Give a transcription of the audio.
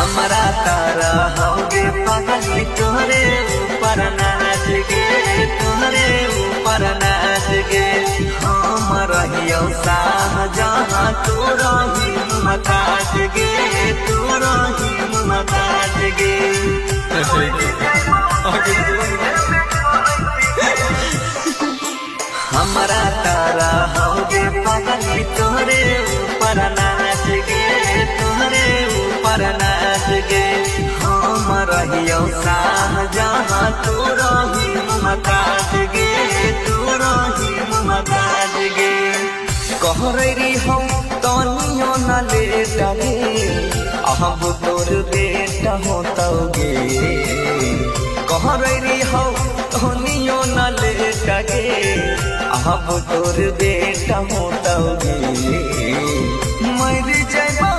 हमारा तारा होगे पगली तोहरे ऊपर नाच गे, तोहरे ऊपर नाच गे। हम रहियो शाहजहां तू रही मुमताज गे, तू रही मुमताज गे। हमारा तारा होगे पगली तोहरे ऊपर नाच गे, तोहरे ऊपर नाच गे। हम रहियो शाहजहां तू रही मुमताज गे, तू रही मुमताज गे। कहरी हम तनियो न ले डाले अब तोर बेटा होतौगे। कहरी हम तनियो न ले डाले अब तोर बेटा होतौगे। मर जाए